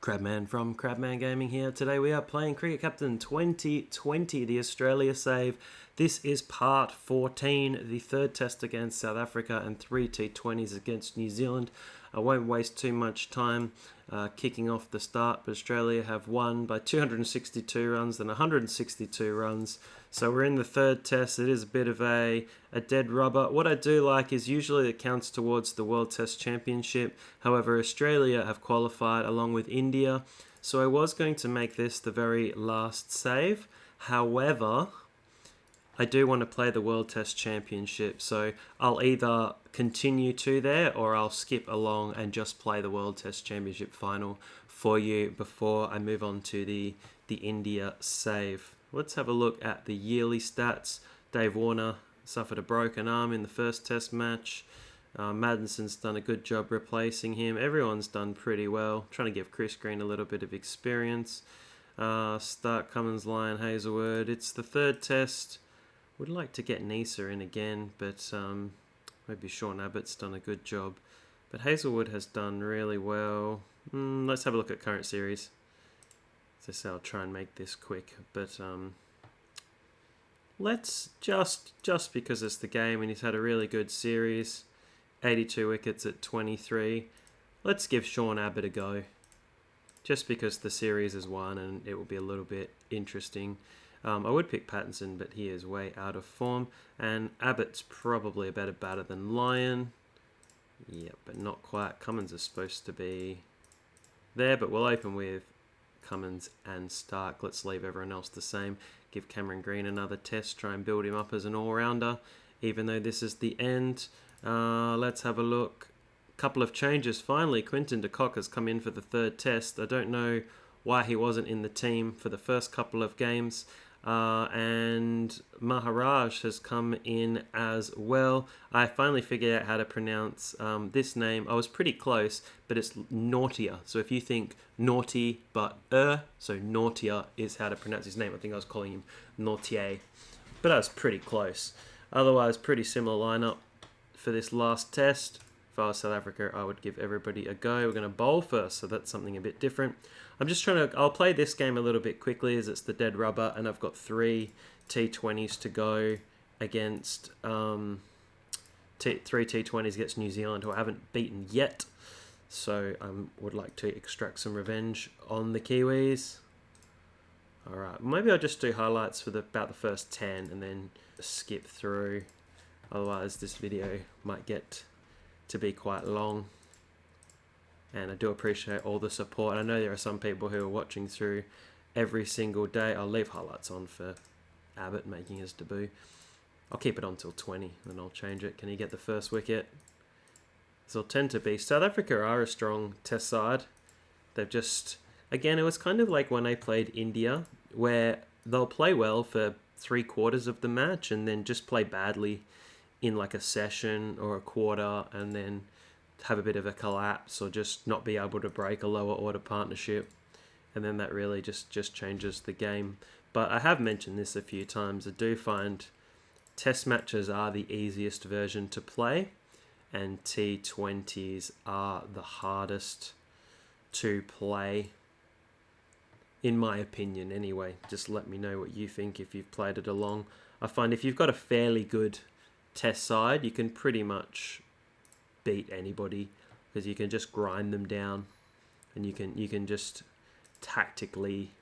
Crabman from Crabman Gaming here. Today we are playing Cricket Captain 2020, the Australia save. This is part 14, the third test against South Africa and 3 T20s against New Zealand. I won't waste too much time kicking off the start, but Australia have won by 262 runs and 162 runs. So we're in the third test. It is a bit of a dead rubber. What I do like is usually it counts towards the World Test Championship. However, Australia have qualified along with India. So I was going to make this the very last save. However, I do want to play the World Test Championship, so I'll either continue to there or I'll skip along and just play the World Test Championship final for you before I move on to the India save. Let's have a look at the yearly stats. Dave Warner suffered a broken arm in the first test match. Maddison's done a good job replacing him. Everyone's done pretty well. Trying to give Chris Green a little bit of experience. Stark, Cummins, Lyon, Hazelwood. It's the third test. Would like to get Nisa in again, but maybe Sean Abbott's done a good job. But Hazelwood has done really well. Let's have a look at current series. As I say, I'll try and make this quick, but let's just because it's the game and he's had a really good series, 82 wickets at 23. Let's give Sean Abbott a go, just because the series is won and it will be a little bit interesting. I would pick Pattinson, but he is way out of form. And Abbott's probably a better batter than Lyon. Yeah, but not quite. Cummins is supposed to be there, but we'll open with Cummins and Stark. Let's leave everyone else the same. Give Cameron Green another test. Try and build him up as an all-rounder, even though this is the end. Let's have a look. Couple of changes. Finally, Quinton de Kock has come in for the third test. I don't know why he wasn't in the team for the first couple of games. And Maharaj has come in as well. I finally figured out how to pronounce this name. I was pretty close, but it's Naughtier. So if you think naughty but so Naughtier is how to pronounce his name. I think I was calling him Nautier, but I was pretty close. Otherwise, pretty similar lineup for this last test. If I was South Africa, I would give everybody a go. We're going to bowl first, so that's something a bit different. I'm just trying to... I'll play this game a little bit quickly as it's the dead rubber, and I've got 3 T20s to go against... 3 T20s against New Zealand, who I haven't beaten yet. So I would like to extract some revenge on the Kiwis. Alright, maybe I'll just do highlights for about the first 10 and then skip through. Otherwise, this video might get to be quite long, and I do appreciate all the support. I know there are some people who are watching through every single day. I'll leave highlights on for Abbott making his debut. I'll keep it on till 20, then I'll change it. Can he get the first wicket? They'll tend to be. South Africa are a strong test side. They've just, again, it was kind of like when I played India, where they'll play well for 3/4 of the match and then just play badly in like a session or a quarter, and then have a bit of a collapse or just not be able to break a lower order partnership, and then that really just changes the game. But I have mentioned this a few times. I do find test matches are the easiest version to play, and T20s are the hardest to play, in my opinion anyway. Just let me know what you think if you've played it along. I find if you've got a fairly good test side, you can pretty much beat anybody because you can just grind them down, and you can just tactically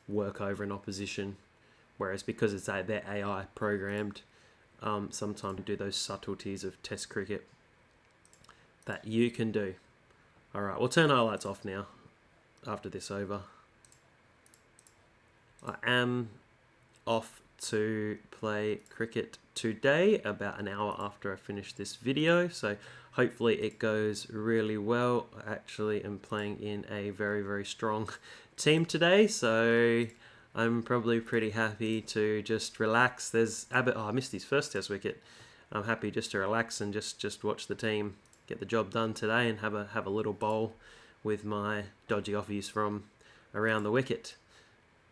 work over an opposition. Whereas because it's they're AI programmed, sometimes do those subtleties of test cricket that you can do. All right, we'll turn highlights off now after this over. I am off to play cricket today about an hour after I finish this video, so hopefully it goes really well. I actually am playing in a very strong team today, so I'm probably pretty happy to just relax. There's Abbott. I missed his first test wicket. I'm happy just to relax and just watch the team get the job done today and have a little bowl with my dodgy offies from around the wicket.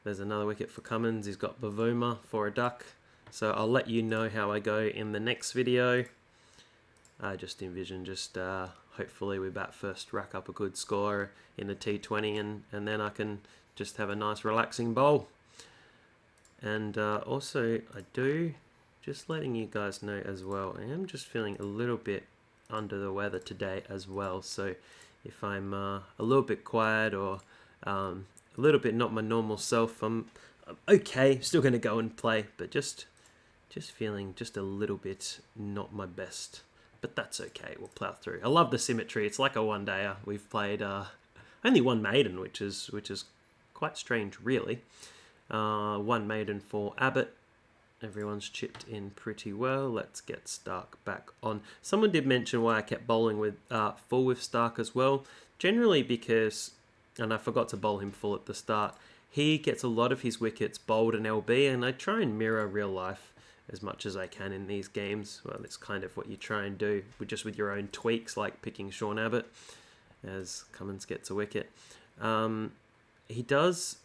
There's another wicket for Cummins. He's got Bavuma for a duck. So I'll let you know how I go in the next video. I just envision hopefully we bat first, rack up a good score in the T20, and then I can just have a nice relaxing bowl. And also, I do, just letting you guys know as well, I am just feeling a little bit under the weather today as well. So if I'm a little bit quiet or a little bit not my normal self, I'm okay, still going to go and play, but just feeling just a little bit not my best. But that's okay, we'll plow through. I love the symmetry. It's like a one-dayer. We've played only one maiden, which is quite strange, really. One maiden for Abbott. Everyone's chipped in pretty well. Let's get Stark back on. Someone did mention why I kept bowling with full with Stark as well. Generally because, and I forgot to bowl him full at the start, he gets a lot of his wickets bowled in LB, and I try and mirror real life as much as I can in these games. Well, it's kind of what you try and do, just with your own tweaks, like picking Sean Abbott as Cummins gets a wicket. He does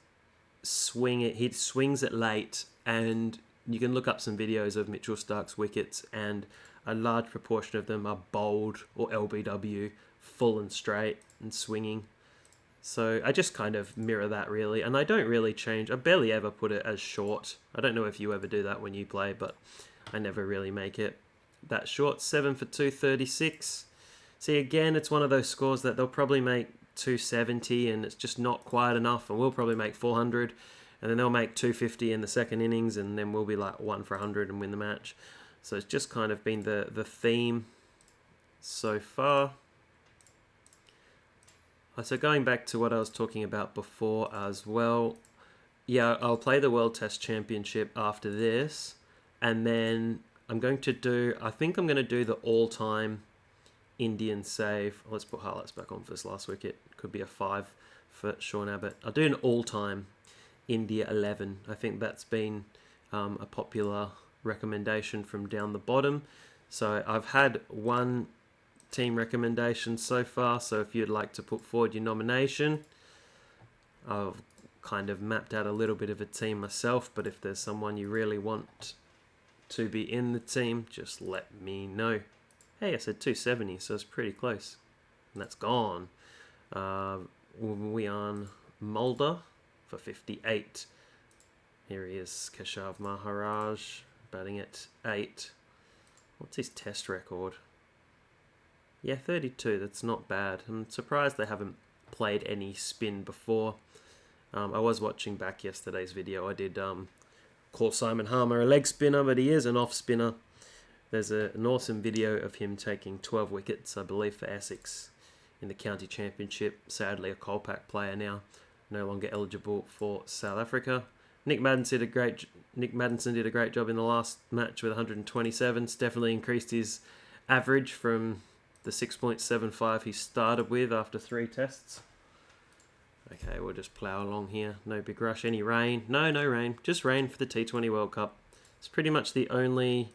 swing it. He swings it late, and you can look up some videos of Mitchell Stark's wickets, and a large proportion of them are bowled or LBW, full and straight and swinging. So I just kind of mirror that, really, and I don't really change. I barely ever put it as short. I don't know if you ever do that when you play, but I never really make it that short. 7 for 236. See, again, it's one of those scores that they'll probably make 270, and it's just not quite enough, and we'll probably make 400, and then they'll make 250 in the second innings, and then we'll be like 1 for 100 and win the match. So it's just kind of been the theme so far. So going back to what I was talking about before as well, yeah, I'll play the World Test Championship after this, and then I think I'm going to do the all-time Indian save. Let's put highlights back on for this last wicket. Could be a 5 for Sean Abbott. I'll do an all-time India 11. I think that's been a popular recommendation from down the bottom. So I've had one team recommendation so far, so if you'd like to put forward your nomination, I've kind of mapped out a little bit of a team myself, but if there's someone you really want to be in the team, just let me know. Hey, I said 270, so it's pretty close. And that's gone. Wian Mulder for 58. Here he is, Keshav Maharaj, batting at 8. What's his test record? Yeah, 32, that's not bad. I'm surprised they haven't played any spin before. I was watching back yesterday's video. I did call Simon Harmer a leg spinner, but he is an off spinner. There's an awesome video of him taking 12 wickets, I believe, for Essex in the county championship. Sadly, a Kolpak player now, no longer eligible for South Africa. Nick Maddinson did a great job in the last match with 127. Definitely increased his average from the 6.75 he started with after 3 tests. Okay, we'll just plough along here. No big rush. Any rain? No rain. Just rain for the T20 World Cup. It's pretty much the only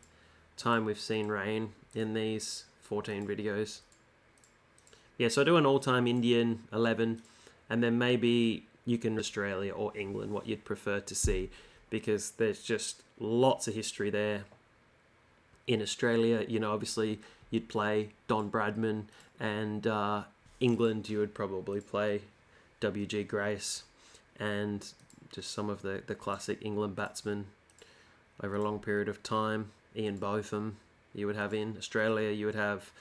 time we've seen rain in these 14 videos. Yeah, so I do an all-time Indian 11, and then maybe you can Australia or England, what you'd prefer to see, because there's just lots of history there. In Australia, obviously you'd play Don Bradman, and England you would probably play W.G. Grace, and just some of the classic England batsmen over a long period of time. Ian Botham you would have in Australia. You would have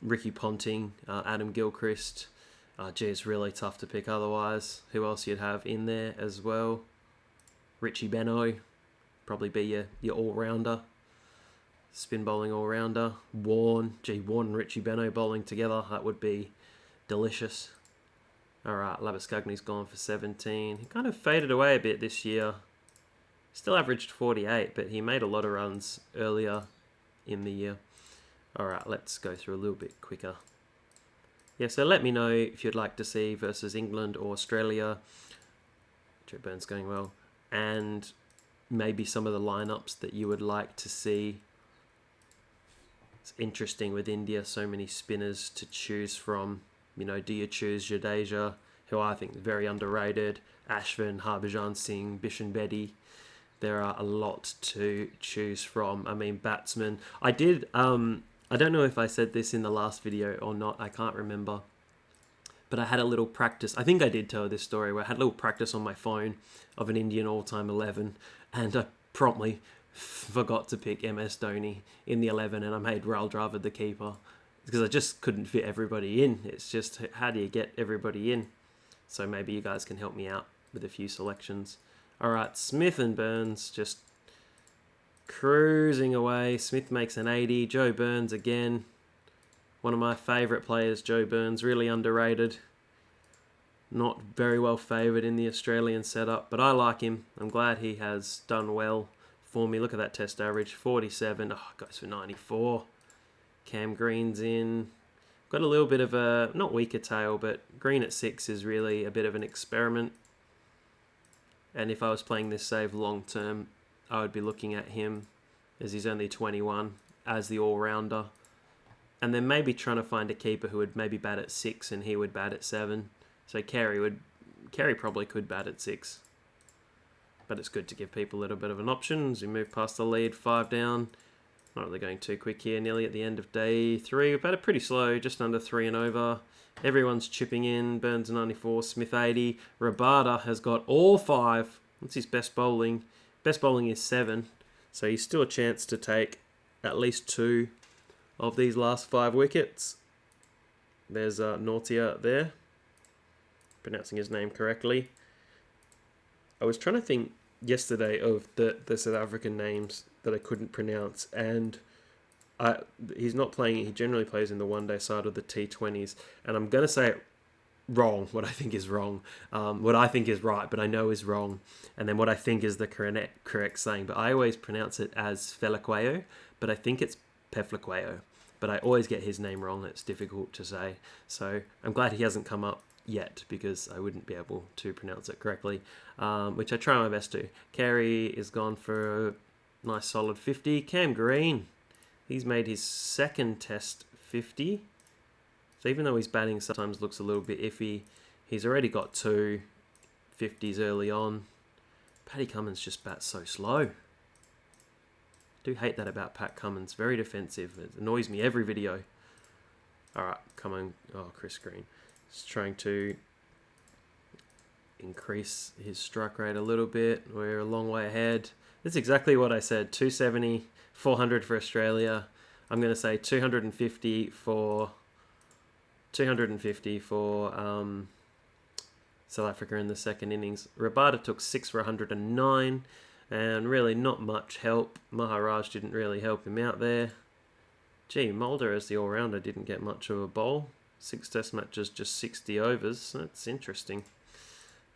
Ricky Ponting, Adam Gilchrist. It's really tough to pick otherwise. Who else you'd have in there as well? Richie Benaud, probably be your all-rounder. Spin bowling all-rounder. Warne and Richie Benaud bowling together. That would be delicious. Alright, Labuschagne gone for 17. He kind of faded away a bit this year. Still averaged 48, but he made a lot of runs earlier in the year. Alright, let's go through a little bit quicker. Yeah, so let me know if you'd like to see versus England or Australia. Joe Burns going well. And maybe some of the lineups that you would like to see. It's interesting with India, so many spinners to choose from. Do you choose Jadeja, who I think is very underrated, Ashwin, Harbhajan Singh, Bishan Bedi? There are a lot to choose from. I mean, batsmen. I did I don't know if I said this in the last video or not. I can't remember. But I had a little practice. I think I did tell this story where I had a little practice on my phone of an Indian all-time 11, and I promptly forgot to pick MS Dhoni in the 11, and I made Rahul Dravid the keeper because I just couldn't fit everybody in. It's just, how do you get everybody in? So maybe you guys can help me out with a few selections. All right, Smith and Burns just cruising away. Smith makes an 80. Joe Burns again. One of my favourite players, Joe Burns, really underrated. Not very well favoured in the Australian setup, but I like him. I'm glad he has done well for me. Look at that test average, 47. Oh, goes for 94. Cam Green's in. Got a little bit of a, not weaker tail, but Green at 6 is really a bit of an experiment. And if I was playing this save long term, I would be looking at him, as he's only 21, as the all-rounder. And then maybe trying to find a keeper who would maybe bat at 6 and he would bat at 7. So Carey probably could bat at 6. But it's good to give people a little bit of an option as we move past the lead, 5 down. Not really going too quick here, nearly at the end of day 3. We've batted pretty slow, just under 3 and over. Everyone's chipping in. Burns 94, Smith 80. Rabada has got all 5. That's his best bowling. Best bowling is 7. So he's still a chance to take at least 2 of these last 5 wickets. There's Nautia there, pronouncing his name correctly. I was trying to think yesterday of the South African names that I couldn't pronounce, and he's not playing. He generally plays in the one-day side of the T20's, and I'm going to say it wrong, what I think is wrong, what I think is right, but I know is wrong, and then what I think is the correct saying, but I always pronounce it as Felaqueo, but I think it's Peflaqueo, but I always get his name wrong. It's difficult to say, so I'm glad he hasn't come up yet because I wouldn't be able to pronounce it correctly, which I try my best to. Carey is gone for a nice solid 50. Cam Green, he's made his second test 50, so even though his batting sometimes looks a little bit iffy, he's already got 2 50s early on. Paddy Cummins just bats so slow. I do hate that about Pat Cummins. Very defensive. It annoys me every video. Alright, come on. Oh, Chris Green. Just trying to increase his strike rate a little bit. We're a long way ahead. That's exactly what I said. 270, 400 for Australia. I'm going to say 250 for South Africa in the second innings. Rabada took 6 for 109. And really not much help. Maharaj didn't really help him out there. Gee, Mulder as the all-rounder didn't get much of a bowl. 6 test matches, just 60 overs. That's interesting.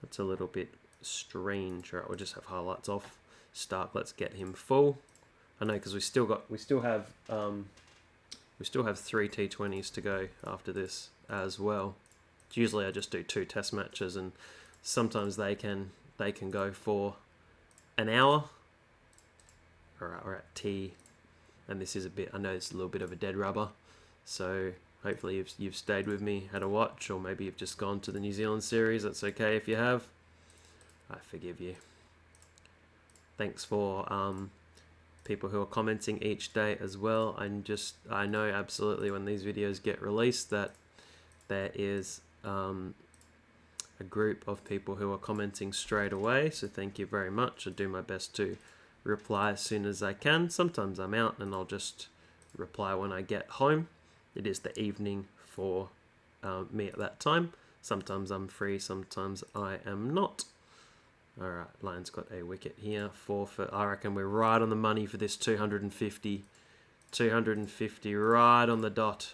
That's a little bit strange. Alright, we'll just have highlights off. Stark, let's get him full. I know, because we still have 3 T20s to go after this as well. Usually I just do 2 test matches, and sometimes they can go for an hour. Alright, we're at T, and this is I know it's a little bit of a dead rubber, so hopefully you've stayed with me, had a watch, or maybe you've just gone to the New Zealand series. That's okay if you have. I forgive you. Thanks for people who are commenting each day as well. I know absolutely when these videos get released that there is a group of people who are commenting straight away, so thank you very much. I do my best to reply as soon as I can. Sometimes I'm out and I'll just reply when I get home. It is the evening for me at that time. Sometimes I'm free, sometimes I am not. Alright, Lions got a wicket here. 4 for, I reckon we're right on the money for this 250. 250 right on the dot.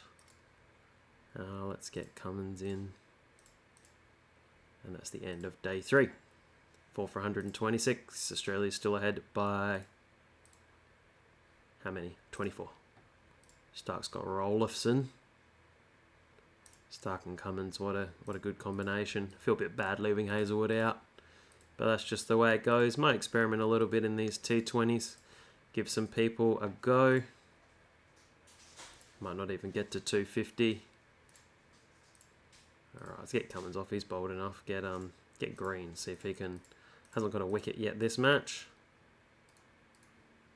Let's get Cummins in. And that's the end of day 3. 4 for 126. Australia's still ahead by how many? 24. Stark's got Rolifson. Stark and Cummins, what a good combination. I feel a bit bad leaving Hazelwood out, but that's just the way it goes. Might experiment a little bit in these T20s. Give some people a go. Might not even get to 250. Alright, let's get Cummins off. He's bold enough. Get Green. See if he can. Hasn't got a wicket yet this match.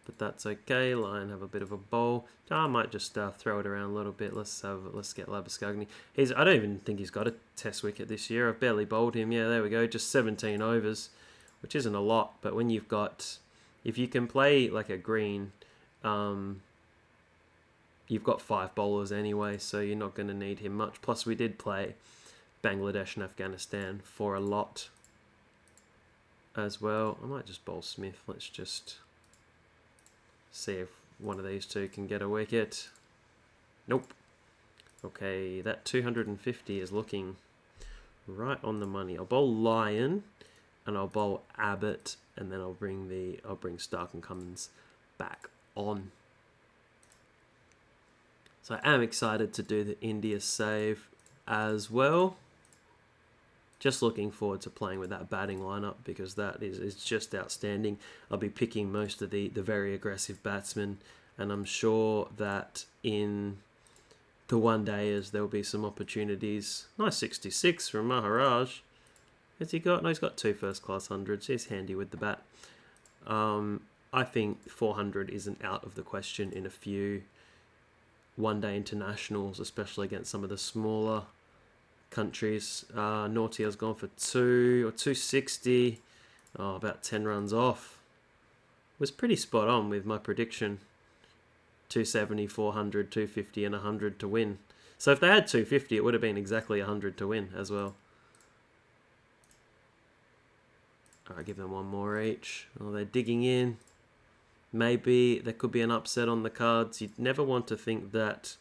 but that's okay. Lyon have a bit of a bowl. I might just throw it around a little bit. Let's get Labuschagne. I don't even think he's got a test wicket this year. I've barely bowled him. Yeah, there we go. Just 17 overs, which isn't a lot. But when you've got, if you can play like a Green, you've got 5 bowlers anyway, so you're not going to need him much. Plus, we did play Bangladesh and Afghanistan for a lot as well. I might just bowl Smith. Let's just see if one of these two can get a wicket. Nope. Okay, that 250 is looking right on the money. I'll bowl Lyon and I'll bowl Abbott, and then I'll bring Stark and Cummins back on. So I am excited to do the India save as well. Just looking forward to playing with that batting lineup, because that is just outstanding. I'll be picking most of the very aggressive batsmen, and I'm sure that in the one-dayers there will be some opportunities. Nice 66 from Maharaj. Has he got? No, he's got 2 first-class hundreds. He's handy with the bat. I think 400 isn't out of the question in a few one-day internationals, especially against some of the smaller countries. Nautia's gone for 2 or 260. Oh, about 10 runs off. Was pretty spot on with my prediction. 270, 400, 250 and 100 to win. So if they had 250, it would have been exactly 100 to win as well. Alright, give them one more each. Oh, they're digging in. Maybe there could be an upset on the cards. You'd never want to think that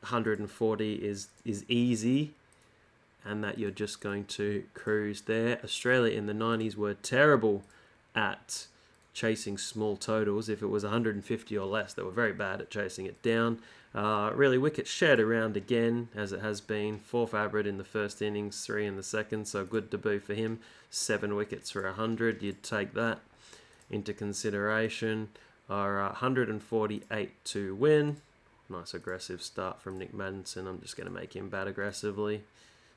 140 is easy and that you're just going to cruise there. Australia in the 90s were terrible at chasing small totals. If it was 150 or less, they were very bad at chasing it down. Really, wicket shared around again, as it has been. 4 for Abbott in the first innings, 3 in the second, so good debut for him. 7 wickets for 100, you'd take that into consideration. 148 to win. Nice aggressive start from Nick Maddinson. I'm just going to make him bat aggressively.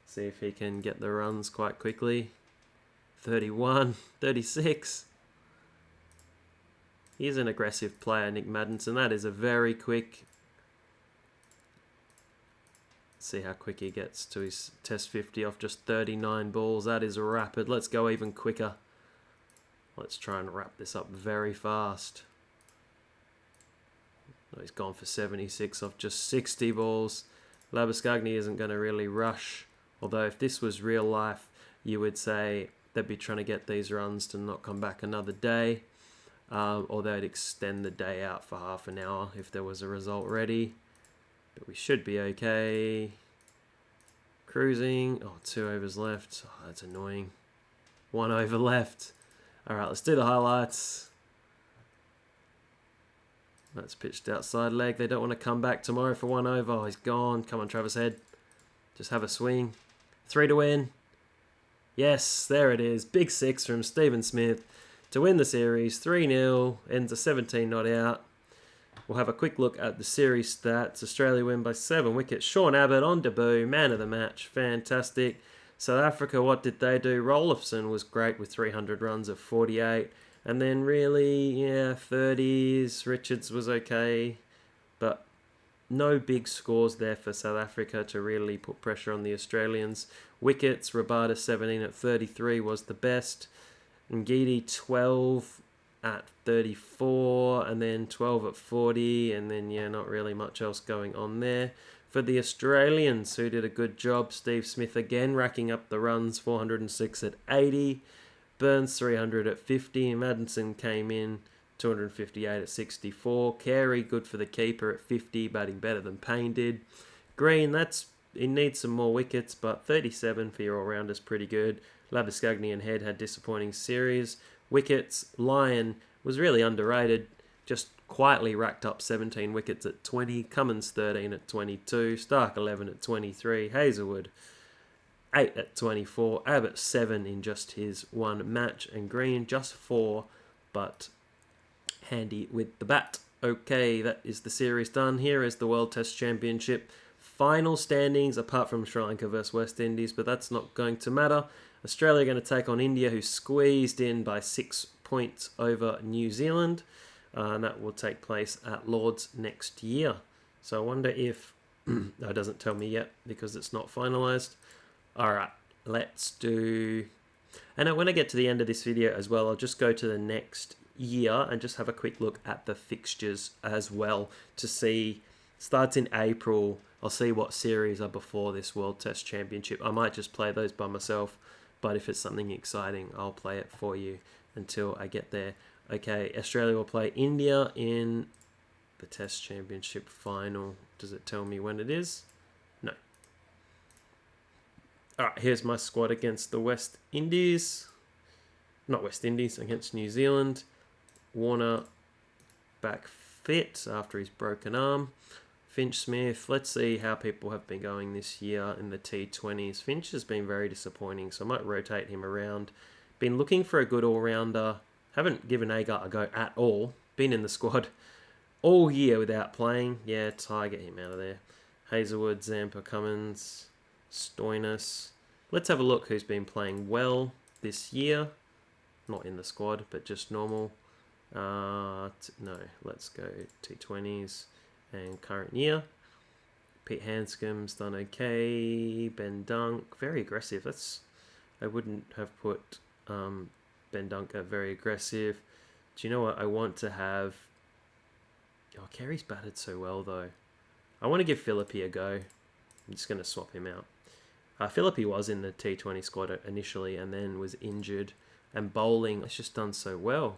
See if he can get the runs quite quickly. 31, 36. He's an aggressive player, Nick Maddinson. That is a very quick... See how quick he gets to his test 50 off just 39 balls. That is rapid. Let's go even quicker. Let's try and wrap this up very fast. Oh, he's gone for 76 off just 60 balls. Labuschagne isn't going to really rush. Although if this was real life, you would say they'd be trying to get these runs to not come back another day. Or they'd extend the day out for half an hour if there was a result ready. But we should be okay. Cruising. Oh, 2 overs left. Oh, that's annoying. 1 over left. Alright, let's do the highlights. That's pitched outside leg. They don't want to come back tomorrow for 1 over. Oh, he's gone. Come on, Travis Head. Just have a swing. 3 to win. Yes, there it is. Big 6 from Stephen Smith to win the series. 3-0. Ends a 17 not out. We'll have a quick look at the series stats. Australia win by 7 wickets. Sean Abbott on debut. Man of the match. Fantastic. South Africa, what did they do? Rolifson was great with 300 runs at 48. And then really, 30s. Richards was okay. But no big scores there for South Africa to really put pressure on the Australians. Wickets, Rabada 17 at 33 was the best. Ngidi 12 at 34, and then 12 at 40, and then not really much else going on there. For the Australians, who did a good job, Steve Smith again racking up the runs, 406 at 80, Burns 300 at 50, Maddinson came in 258 at 64, Carey good for the keeper at 50, batting better than Payne did. Green, he needs some more wickets, but 37 for your all-rounders, pretty good. Labuschagne and Head had disappointing series. Wickets, Lyon was really underrated, just quietly racked up 17 wickets at 20, Cummins 13 at 22, Stark 11 at 23, Hazelwood 8 at 24, Abbott 7 in just his one match, and Green just 4, but handy with the bat. Okay, that is the series done. Here is the World Test Championship final standings, apart from Sri Lanka versus West Indies, but that's not going to matter. Australia are going to take on India, who squeezed in by 6 points over New Zealand. and that will take place at Lord's next year. So I wonder if that doesn't tell me yet because it's not finalised. All right, let's do. And when I get to the end of this video as well, I'll just go to the next year and just have a quick look at the fixtures as well to see. Starts in April. I'll see what series are before this World Test Championship. I might just play those by myself, but if it's something exciting, I'll play it for you until I get there. Okay, Australia will play India in the Test Championship final. Does it tell me when it is? No. Alright, here's my squad against the West Indies. Not West Indies, against New Zealand. Warner back fit after his broken arm. Finch Smith, let's see how people have been going this year in the T20s. Finch has been very disappointing, so I might rotate him around. Been looking for a good all-rounder. Haven't given Agar a go at all. Been in the squad all year without playing. Yeah, Ty, get him out of there. Hazelwood, Zampa, Cummins, Stoinis. Let's have a look who's been playing well this year. Not in the squad, but just normal. No, let's go T20's and current year. Pete Hanscom's done okay. Ben Dunk, very aggressive. I wouldn't have put Ben Dunk very aggressive. Do you know what? I want to have... Oh, Kerry's batted so well, though. I want to give Philippi a go. I'm just going to swap him out. Philippi was in the T20 squad initially and then was injured. And bowling, it's just done so well.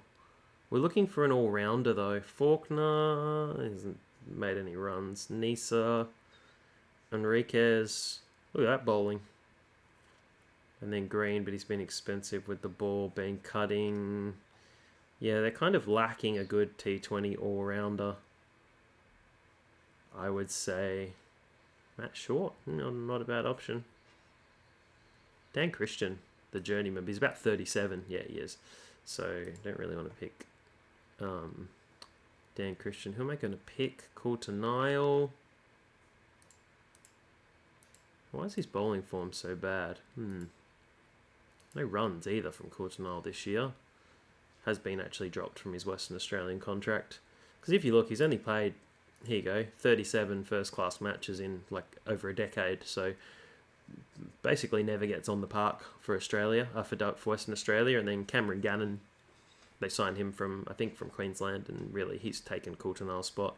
We're looking for an all-rounder, though. Faulkner hasn't made any runs. Nisa, Enriquez. Look at that bowling. And then Green, but he's been expensive with the ball being cutting. Yeah, they're kind of lacking a good T20 all-rounder. I would say Matt Short, not a bad option. Dan Christian, the journeyman, he's about 37. Yeah, he is. So don't really want to pick Dan Christian. Who am I going to pick? Coulter Nile. Why is his bowling form so bad? No runs either from Coulter Nile this year. Has been actually dropped from his Western Australian contract. Because if you look, he's only played, here you go, 37 first-class matches in like over a decade. So basically never gets on the park for Australia, for Western Australia. And then Cameron Gannon, they signed him from, I think, from Queensland. And really, he's taken Coulter Nile's spot.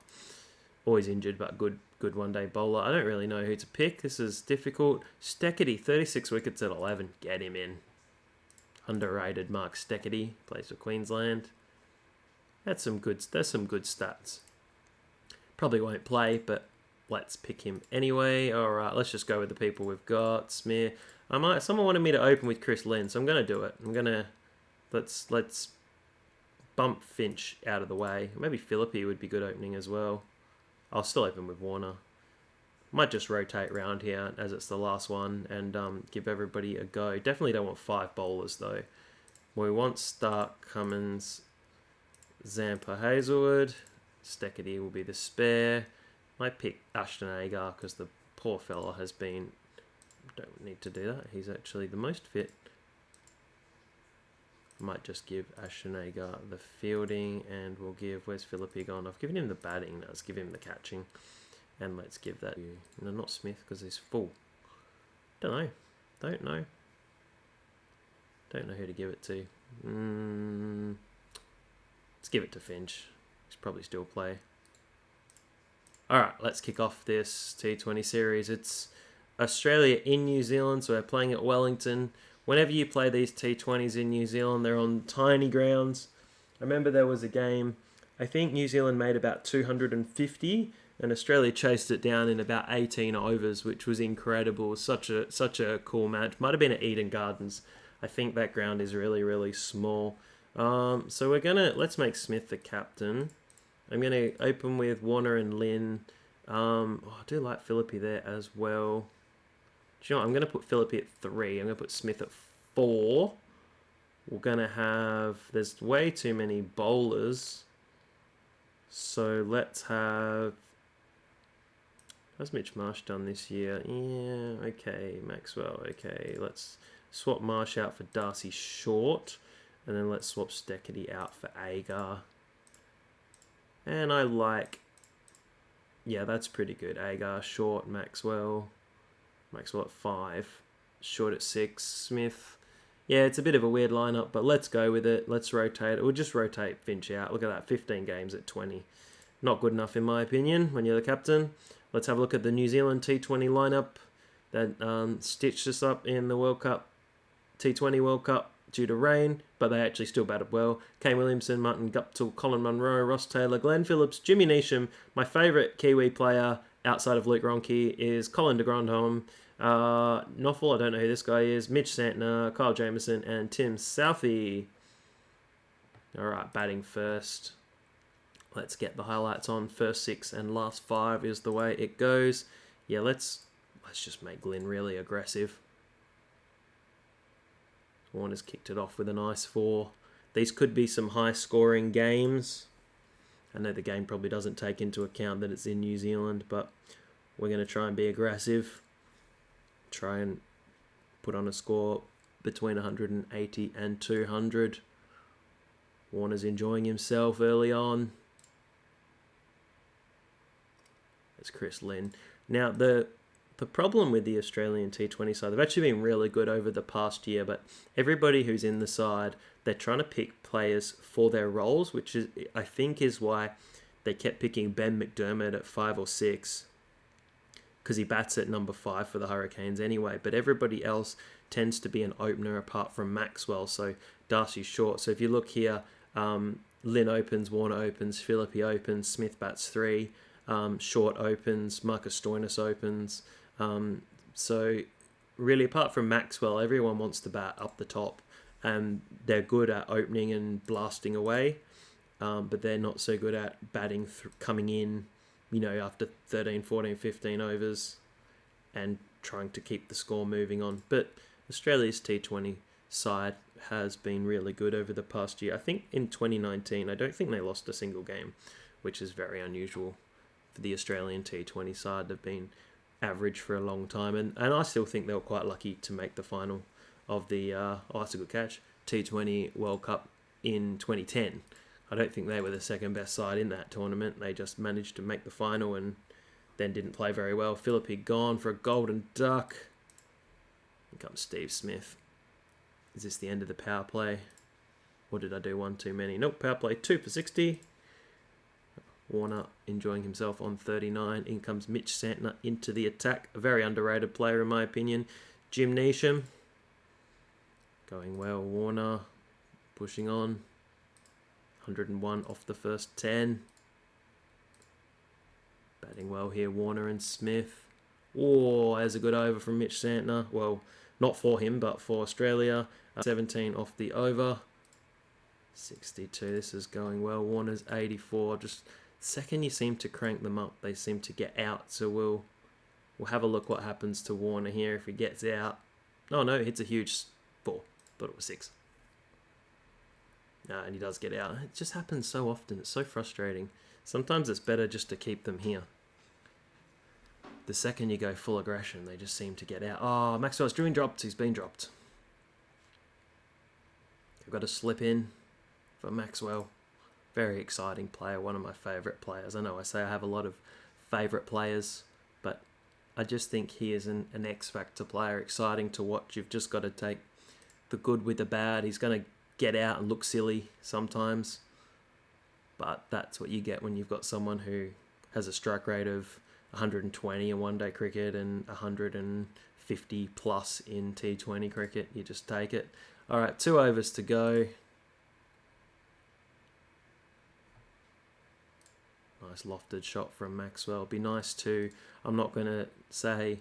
Always injured, but good one-day bowler. I don't really know who to pick. This is difficult. Steckety, 36 wickets at 11. Get him in. Underrated Mark Steckety, plays for Queensland. There's some good stats. Probably won't play, but let's pick him anyway. Alright, let's just go with the people we've got. Smear. Someone wanted me to open with Chris Lynn, so I'm gonna do it. Let's bump Finch out of the way. Maybe Philippi would be good opening as well. I'll still open with Warner. Might just rotate around here as it's the last one and give everybody a go. Definitely don't want 5 bowlers though. We want Stark, Cummins, Zampa, Hazelwood. Steckety will be the spare. Might pick Ashton Agar because the poor fella has been... Don't need to do that. He's actually the most fit. Might just give Ashton Agar the fielding and we'll give... Where's Philippi gone? I've given him the batting. Let's give him the catching. And let's give that... No, not Smith, because he's full. Don't know who to give it to. Let's give it to Finch. He's probably still play. Alright, let's kick off this T20 series. It's Australia in New Zealand, so we're playing at Wellington. Whenever you play these T20s in New Zealand, they're on tiny grounds. I remember there was a game, I think New Zealand made about 250, and Australia chased it down in about 18 overs, which was incredible. Such a cool match. Might have been at Eden Gardens. I think that ground is really, really small. So let's make Smith the captain. I'm gonna open with Warner and Lynn. I do like Philippi there as well. Do you know what? I'm gonna put Philippi at 3. I'm gonna put Smith at 4. We're gonna have... There's way too many bowlers. So let's have... How's Mitch Marsh done this year? Yeah, okay. Maxwell, okay. Let's swap Marsh out for Darcy Short. And then let's swap Steckety out for Agar. And I like, yeah, that's pretty good. Agar, short, Maxwell at 5, short at 6, Smith. Yeah, it's a bit of a weird lineup, but let's go with it. Let's rotate it. We'll just rotate Finch out. Look at that, 15 games at 20. Not good enough in my opinion when you're the captain. Let's have a look at the New Zealand T20 lineup that stitched us up in the World Cup, T20 World Cup due to rain, but they actually still batted well. Kane Williamson, Martin Guptill, Colin Munro, Ross Taylor, Glenn Phillips, Jimmy Neesham. My favourite Kiwi player outside of Luke Ronke is Colin de Grandhomme. Noffel, I don't know who this guy is. Mitch Santner, Kyle Jamieson, and Tim Southey. Alright, batting first. Let's get the highlights on. First 6 and last 5 is the way it goes. Yeah, let's just make Glyn really aggressive. Warner's kicked it off with a nice 4. These could be some high-scoring games. I know the game probably doesn't take into account that it's in New Zealand, but we're going to try and be aggressive. Try and put on a score between 180 and 200. Warner's enjoying himself early on. It's Chris Lynn. Now, the problem with the Australian T20 side, they've actually been really good over the past year, but everybody who's in the side, they're trying to pick players for their roles, which is, I think, is why they kept picking Ben McDermott at 5 or 6, because he bats at number 5 for the Hurricanes anyway, but everybody else tends to be an opener apart from Maxwell, so Darcy's short. So if you look here, Lynn opens, Warner opens, Philippi opens, Smith bats 3, Short opens, Marcus Stoinis opens. So really, apart from Maxwell, everyone wants to bat up the top, and they're good at opening and blasting away, but they're not so good at batting coming in, after 13, 14, 15 overs and trying to keep the score moving on. But Australia's T20 side has been really good over the past year. I think in 2019, I don't think they lost a single game, which is very unusual for the Australian T20 side. They've been average for a long time, and I still think they were quite lucky to make the final of the that's a good catch, T20 World Cup in 2010. I don't think they were the second best side in that tournament. They just managed to make the final and then didn't play very well. Philippi gone for a golden duck. Here comes Steve Smith. Is this the end of the power play? Or did I do one too many? Nope, power play 2 for 60. Warner enjoying himself on 39. In comes Mitch Santner into the attack. A very underrated player in my opinion. Jim Neesham. Going well. Warner pushing on. 101 off the first 10. Batting well here, Warner and Smith. Oh, there's a good over from Mitch Santner. Well, not for him, but for Australia. 17 off the over. 62. This is going well. Warner's 84. Just second you seem to crank them up, they seem to get out. So we'll have a look what happens to Warner here if he gets out. Oh no, hits a huge 4. Thought it was 6. No, and he does get out. It just happens so often. It's so frustrating. Sometimes it's better just to keep them here. The second you go full aggression, they just seem to get out. Oh, Maxwell's doing dropped. He's been dropped. I've got to slip in for Maxwell. Very exciting player. One of my favourite players. I know I say I have a lot of favourite players, but I just think he is an X-Factor player. Exciting to watch. You've just got to take the good with the bad. He's going to get out and look silly sometimes, but that's what you get when you've got someone who has a strike rate of 120 in one-day cricket and 150 plus in T20 cricket. You just take it. All right, 2 overs to go. Nice lofted shot from Maxwell. Be nice to, I'm not going to say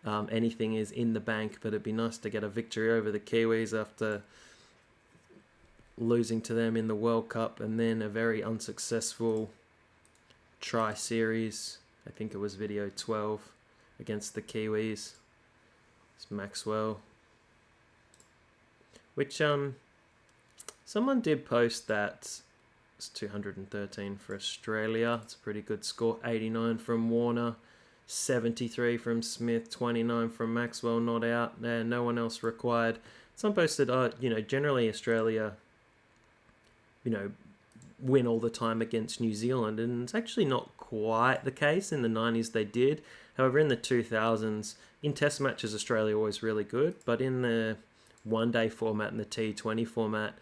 anything is in the bank, but it'd be nice to get a victory over the Kiwis after losing to them in the World Cup and then a very unsuccessful tri-series. I think it was video 12 against the Kiwis. It's Maxwell. Which someone did post that it's 213 for Australia. It's a pretty good score. 89 from Warner, 73 from Smith, 29 from Maxwell, not out. No one else required. Some posted, generally Australia, win all the time against New Zealand, and it's actually not quite the case. In the 90s they did. However, in the 2000s, in test matches, Australia was really good, but in the one-day format and the T20 format,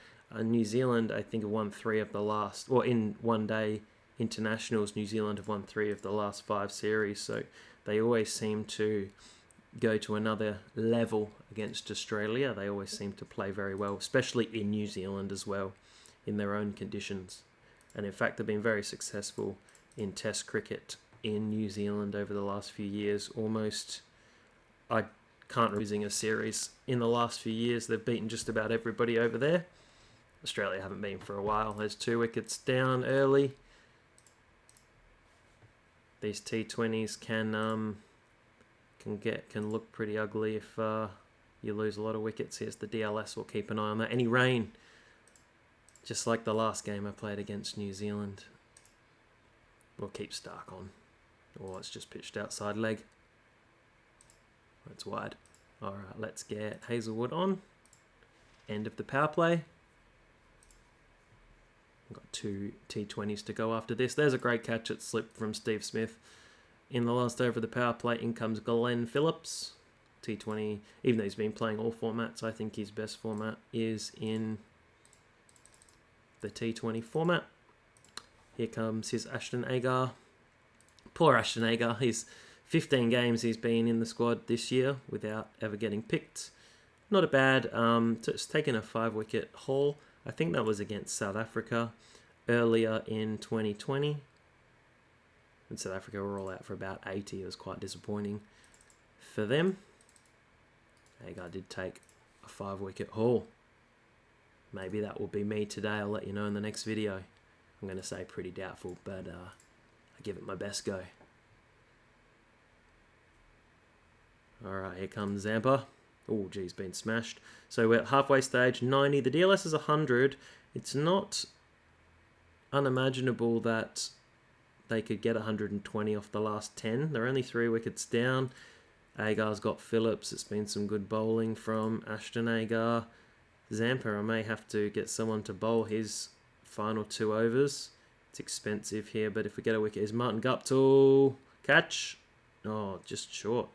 New Zealand, I think, have won 3 of the last, or in one-day internationals, New Zealand have won 3 of the last 5 series, so they always seem to go to another level against Australia. They always seem to play very well, especially in New Zealand as well, in their own conditions. And in fact, they've been very successful in Test cricket in New Zealand over the last few years. Almost, I can't remember losing a series in the last few years. They've beaten just about everybody over there. Australia haven't been for a while. There's 2 wickets down early. These T20s can look pretty ugly if you lose a lot of wickets. Here's the DLS. We'll keep an eye on that. Any rain, just like the last game I played against New Zealand. We'll keep Stark on. Oh, it's just pitched outside leg. That's wide. All right, let's get Hazelwood on. End of the power play. We've got 2 T20s to go after this. There's a great catch at slip from Steve Smith. In the last over of the power play, in comes Glenn Phillips. T20, even though he's been playing all formats, I think his best format is in the T20 format. Here comes his Ashton Agar. Poor Ashton Agar. He's 15 games he's been in the squad this year without ever getting picked. Not a bad. It's taken a 5-wicket haul. I think that was against South Africa earlier in 2020. And South Africa were all out for about 80. It was quite disappointing for them. Agar did take a 5-wicket haul. Maybe that will be me today. I'll let you know in the next video. I'm going to say pretty doubtful, but I give it my best go. Alright, here comes Zampa. Oh, geez, been smashed. So we're at halfway stage, 90. The DLS is 100. It's not unimaginable that they could get 120 off the last 10. They're only 3 wickets down. Agar's got Phillips. It's been some good bowling from Ashton Agar. Zampa, I may have to get someone to bowl his final 2 overs. It's expensive here, but if we get a wicket, is Martin Guptill. Catch. Oh, just short.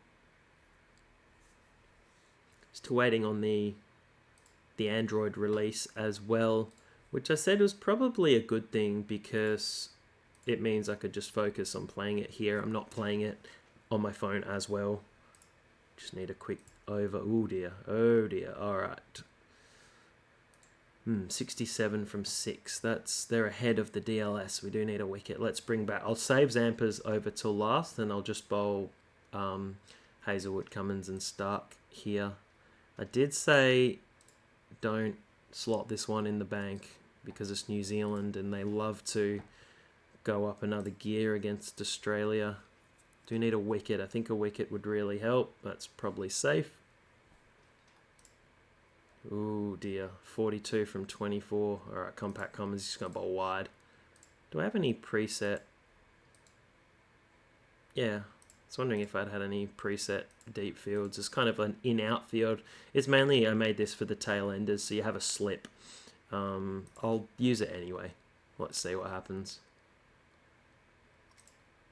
Still waiting on the Android release as well, which I said was probably a good thing because it means I could just focus on playing it here. I'm not playing it on my phone as well. Just need a quick over. Oh dear. Oh dear. All right. 67 from 6. They're ahead of the DLS. We do need a wicket. Let's bring back. I'll save Zampa's over till last, and I'll just bowl Hazelwood, Cummins, and Stark here. I did say don't slot this one in the bank because it's New Zealand and they love to go up another gear against Australia. Do need a wicket. I think a wicket would really help. That's probably safe. Oh dear, 42 from 24. Alright, Compact Cummins, just going to bowl wide. Do I have any preset? Yeah, I was wondering if I'd had any preset deep fields. It's kind of an in-out field. It's mainly, I made this for the tail enders, so you have a slip. I'll use it anyway. Let's see what happens.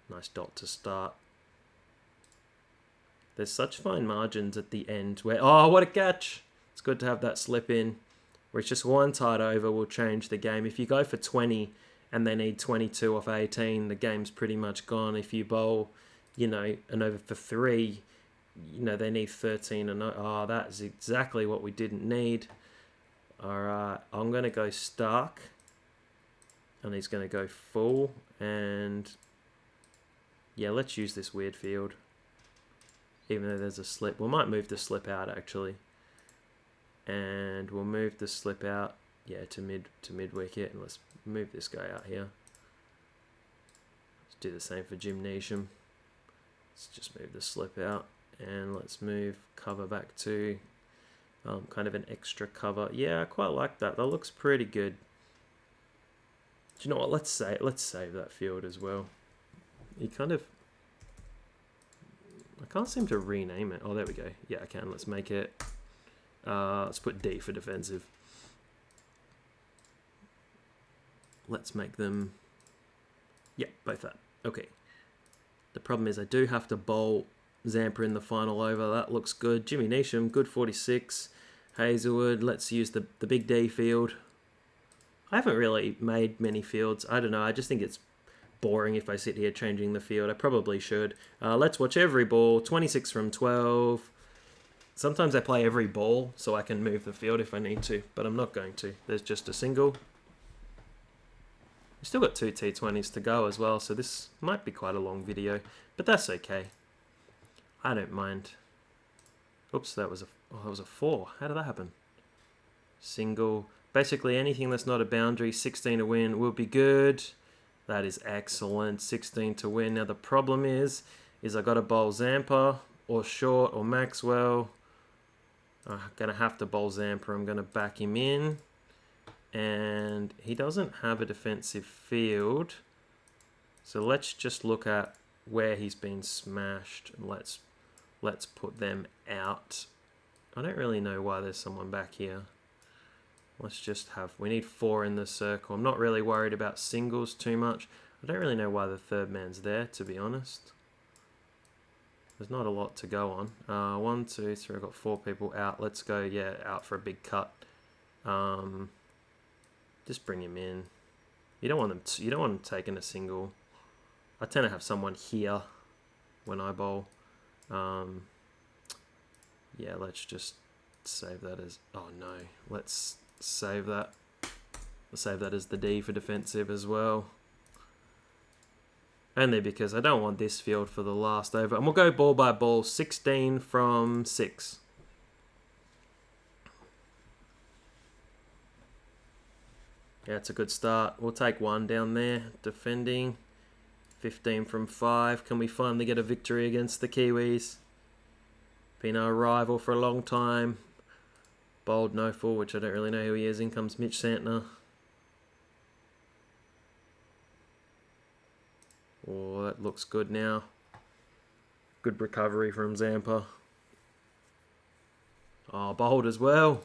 Nice dot to start. There's such fine margins at the end where, oh, what a catch! It's good to have that slip in, where it's just one tight over will change the game. If you go for 20 and they need 22 off 18, the game's pretty much gone. If you bowl, an over for 3, they need 13 and oh, that's exactly what we didn't need. All right, I'm going to go Stark, and he's going to go full, and yeah, let's use this weird field, even though there's a slip. We might move the slip out actually. And we'll move the slip out, to mid wicket, and let's move this guy out here. Let's do the same for Gymnasium. Let's just move the slip out, and let's move cover back to kind of an extra cover. Yeah, I quite like that. That looks pretty good. Do you know what? Let's save that field as well. I can't seem to rename it. Oh, there we go. Yeah, I can. Let's make it. Let's put D for defensive. let's make them... Yeah, both that. Okay. The problem is I do have to bowl Zampa in the final over. That looks good. Jimmy Neesham, good 46. Hazelwood, let's use the big D field. I haven't really made many fields. I don't know. I just think it's boring if I sit here changing the field. I probably should. Let's watch every ball. 26 from 12. Sometimes I play every ball so I can move the field if I need to, but I'm not going to. There's just a single. We've still got 2 T20's to go as well, so this might be quite a long video, but that's okay. I don't mind. Oops, that was a 4. How did that happen? Single. Basically anything that's not a boundary, 16 to win will be good. That is excellent. 16 to win. Now the problem is I got to bowl Zampa or Short or Maxwell. I'm going to have to bowl Zampa. I'm going to back him in. And he doesn't have a defensive field. So let's just look at where he's been smashed. And let's put them out. I don't really know why there's someone back here. Let's just have... We need 4 in the circle. I'm not really worried about singles too much. I don't really know why the third man's there, to be honest. There's not a lot to go on. 1, 2, 3. I've got 4 people out. Let's go, yeah, out for a big cut. Just bring him in. You don't want them taking a single. I tend to have someone here when I bowl. Yeah, let's just save that as... Oh, no. Let's save that. I'll save that as the D for defensive as well. Only because I don't want this field for the last over. And we'll go ball by ball. 16 from 6. Yeah, it's a good start. We'll take 1 down there. Defending. 15 from 5. Can we finally get a victory against the Kiwis? Been our rival for a long time. Bold no full, which I don't really know who he is. In comes Mitch Santner. Oh, that looks good now. Good recovery from Zampa. Oh, bold as well.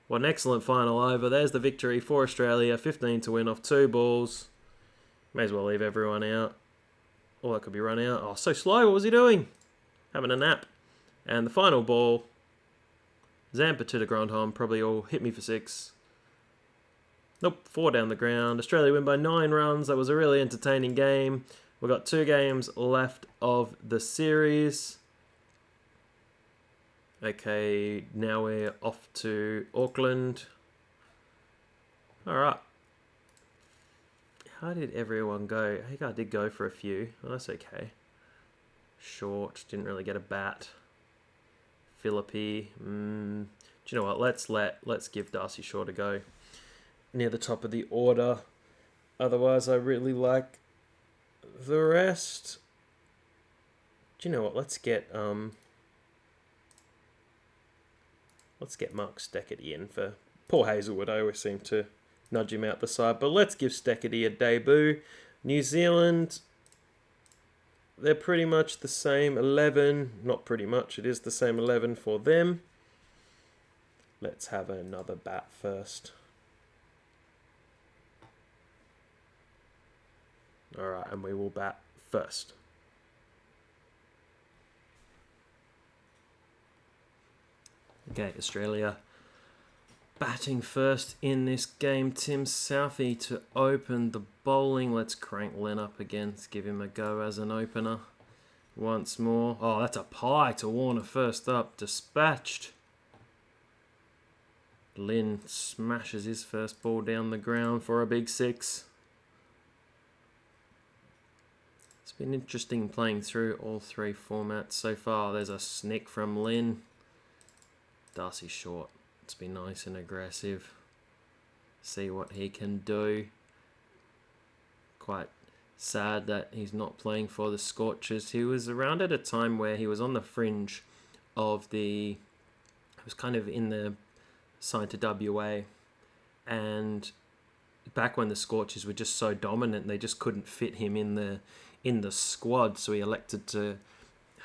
What an excellent final over. There's the victory for Australia. 15 to win off 2 balls. May as well leave everyone out. Oh, that could be run out. Oh, so slow. What was he doing? Having a nap. And the final ball. Zampa to the ground home. Probably all hit me for 6. Nope, 4 down the ground. Australia win by 9 runs. That was a really entertaining game. We've got 2 games left of the series. Okay, now we're off to Auckland. Alright. How did everyone go? I think I did go for a few. Well, that's okay. Short. Didn't really get a bat. Philippi. Do you know what? Let's give Darcy Short a go. Near the top of the order. Otherwise, I really like the rest. Do you know what? Let's get Mark Steckety in for poor Hazelwood. I always seem to nudge him out the side, but let's give Steckety a debut. New Zealand, they're pretty much the same 11. Not pretty much. It is the same 11 for them. Let's have another bat first. Alright, and we will bat first. Okay, Australia batting first in this game. Tim Southey to open the bowling. Let's crank Len up again. Let's give him a go as an opener once more. Oh, that's a pie to Warner first up. Dispatched. Lynn smashes his first ball down the ground for a big 6. It's been interesting playing through all 3 formats so far. There's a snick from Lynn. Darcy Short. It's been nice and aggressive. See what he can do. Quite sad that he's not playing for the Scorchers. He was around at a time where he was on the fringe of the... He was kind of in the side to WA. And back when the Scorchers were just so dominant, they just couldn't fit him in the squad. So he elected to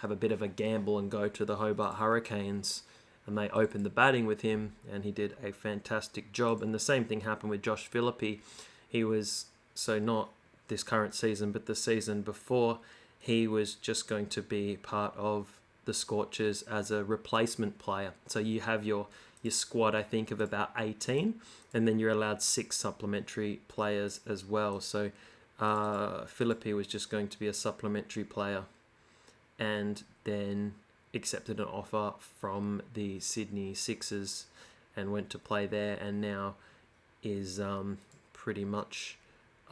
have a bit of a gamble and go to the Hobart Hurricanes. And they opened the batting with him, and he did a fantastic job. And the same thing happened with Josh Philippi. He was, so not this current season, but the season before, he was just going to be part of the Scorchers as a replacement player. So you have your squad, I think, of about 18, and then you're allowed 6 supplementary players as well. So Philippi was just going to be a supplementary player, and then accepted an offer from the Sydney Sixers and went to play there, and now is pretty much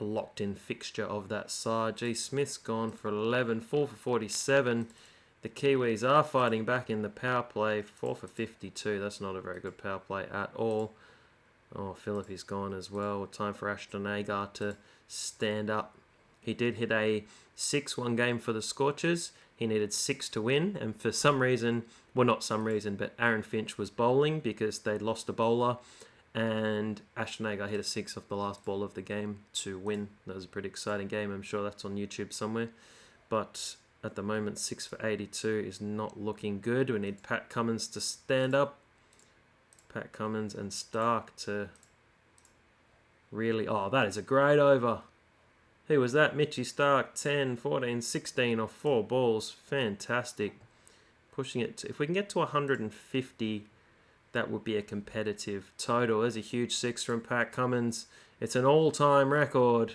a locked-in fixture of that side. G. Smith's gone for 11, 4 for 47. The Kiwis are fighting back in the power play, 4 for 52. That's not a very good power play at all. Oh, Philippi's gone as well. Time for Ashton Agar to stand up. He did hit a 6-1 game for the Scorchers. He needed 6 to win, and for some reason, well, not some reason, but Aaron Finch was bowling because they'd lost a bowler, and Ashton Agar hit a 6 off the last ball of the game to win. That was a pretty exciting game. I'm sure that's on YouTube somewhere. But at the moment, 6 for 82 is not looking good. We need Pat Cummins to stand up. Pat Cummins and Stark to really... Oh, that is a great over. Who was that? Mitchie Stark, 10, 14, 16 off 4 balls. Fantastic. Pushing it to... If we can get to 150, that would be a competitive total. There's a huge 6 from Pat Cummins. It's an all-time record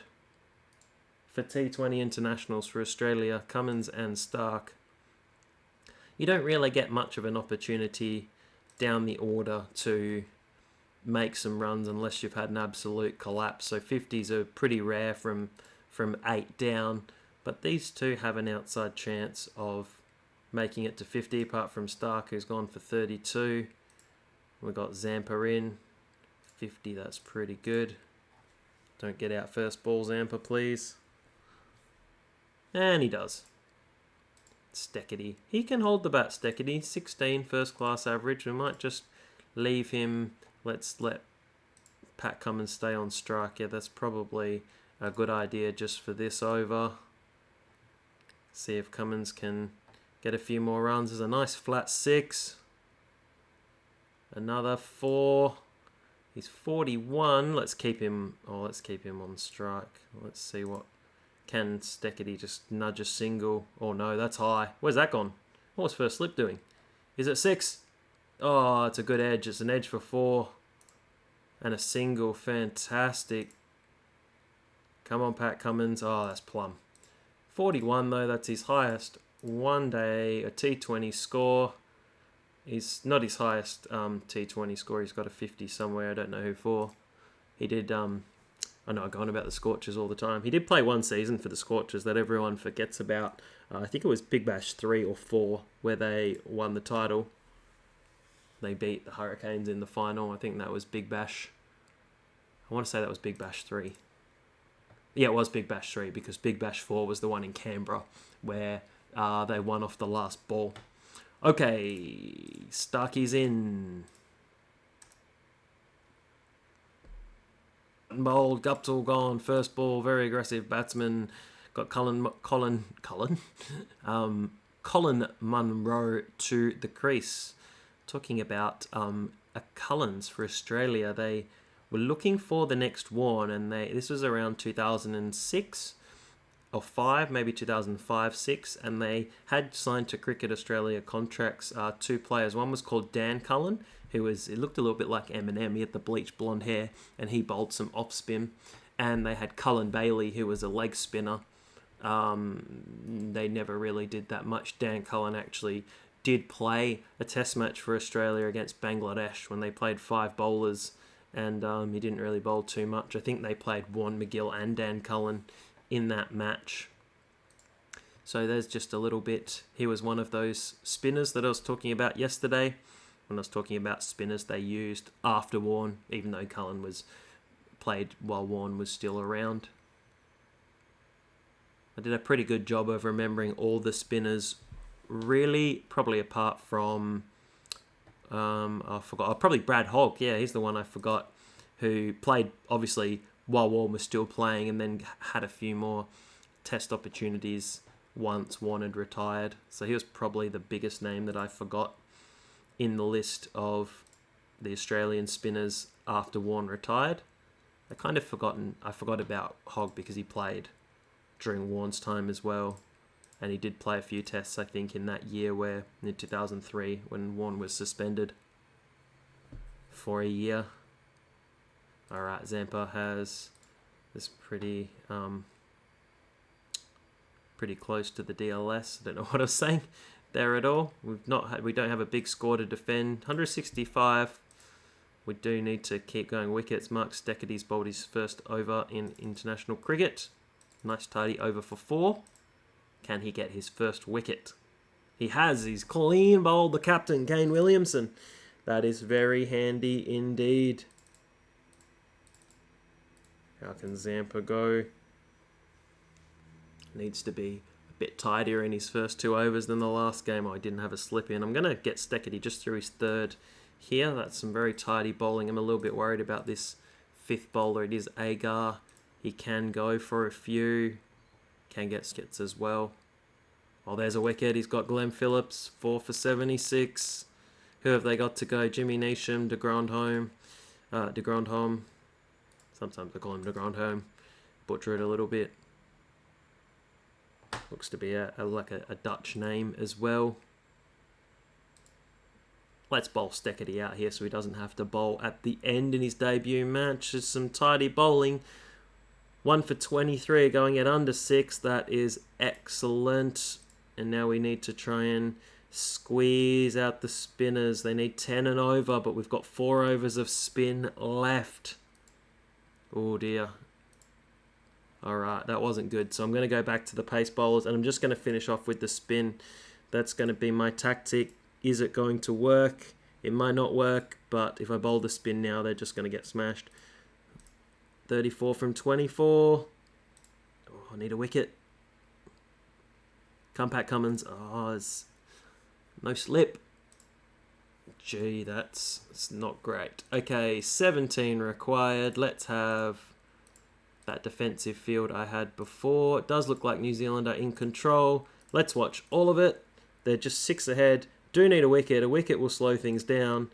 for T20 internationals for Australia, Cummins and Stark. You don't really get much of an opportunity down the order to make some runs unless you've had an absolute collapse. So 50s are pretty rare from 8 down, but these two have an outside chance of making it to 50, apart from Stark, who's gone for 32. We've got Zampa in 50. That's pretty good. Don't get out first ball, Zampa, please. And he does. Steckety. He can hold the bat, Steckety. 16 first class average. We might just leave him. Let's let Pat Cummins stay on strike. Yeah, that's probably a good idea just for this over. See if Cummins can get a few more runs. There's a nice flat 6. Another 4. He's 41. Let's keep him. Oh, let's keep him on strike. Let's see what. Can Steckety just nudge a single? Oh no, that's high. Where's that gone? What was first slip doing? Is it 6? Oh, it's a good edge. It's an edge for 4. And a single. Fantastic. Come on, Pat Cummins. Oh, that's plum. 41 though. That's his highest one day a T20 score. He's not his highest T20 score. He's got a 50 somewhere. I don't know who for. He did... I know I go on about the Scorchers all the time. He did play one season for the Scorchers that everyone forgets about. I think it was Big Bash 3 or 4 where they won the title. They beat the Hurricanes in the final. I think that was Big Bash. I want to say that was Big Bash 3. Yeah, it was Big Bash 3 because Big Bash 4 was the one in Canberra where they won off the last ball. Okay, Starkey's in. Bowled, Guptill gone, first ball, very aggressive batsman. Got Colin Munro to the crease. Talking about a Cullens for Australia. They were looking for the next Warne, and this was around 2006 or 5, maybe 2005, 6, and they had signed to Cricket Australia contracts 2 players. One was called Dan Cullen, it looked a little bit like Eminem. He had the bleached blonde hair, and he bowled some off spin. And they had Cullen Bailey, who was a leg spinner. They never really did that much. Dan Cullen actually did play a test match for Australia against Bangladesh when they played 5 bowlers, and he didn't really bowl too much. I think they played Warne McGill and Dan Cullen in that match. So there's just a little bit. He was one of those spinners that I was talking about yesterday. When I was talking about spinners they used after Warne, even though Cullen was played while Warne was still around. I did a pretty good job of remembering all the spinners, really, probably apart from, I forgot, probably Brad Hogg, yeah, he's the one I forgot, who played, obviously, while Warne was still playing, and then had a few more test opportunities once Warne had retired. So he was probably the biggest name that I forgot in the list of the Australian spinners after Warne retired. I forgot about Hogg because he played during Warne's time as well. And he did play a few tests, I think, in that year in 2003, when Warne was suspended for a year. Alright, Zampa has this pretty close to the DLS. I don't know what I was saying there at all. We don't have a big score to defend. 165. We do need to keep going wickets. Mark Steketty's bowled his first over in international cricket. Nice tidy over for 4. Can he get his first wicket? He has. He's clean bowled the captain, Kane Williamson. That is very handy indeed. How can Zampa go? Needs to be a bit tidier in his first 2 overs than the last game. Oh, he didn't have a slip in. I'm going to get Steketty just through his 3rd here. That's some very tidy bowling. I'm a little bit worried about this 5th bowler. It is Agar. He can go for a few. Can get skits as well. Oh, there's a wicket. He's got Glenn Phillips, 4 for 76. Who have they got to go? Jimmy Neesham, de Grandhomme. Sometimes I call him de Grandhomme. Butcher it a little bit. Looks to be a Dutch name as well. Let's bowl Steketty out here so he doesn't have to bowl at the end in his debut match. There's some tidy bowling. 1 for 23 going at under 6. That is excellent. And now we need to try and squeeze out the spinners. They need 10 and over, but we've got 4 overs of spin left. Oh dear. Alright, that wasn't good. So I'm going to go back to the pace bowlers and I'm just going to finish off with the spin. That's going to be my tactic. Is it going to work? It might not work, but if I bowl the spin now, they're just going to get smashed. 34 from 24. Oh, I need a wicket. Come Pat Cummins. Oh, it's no slip. Gee, it's not great. Okay, 17 required. Let's have that defensive field I had before. It does look like New Zealand are in control. Let's watch all of it. They're just 6 ahead. Do need a wicket. A wicket will slow things down.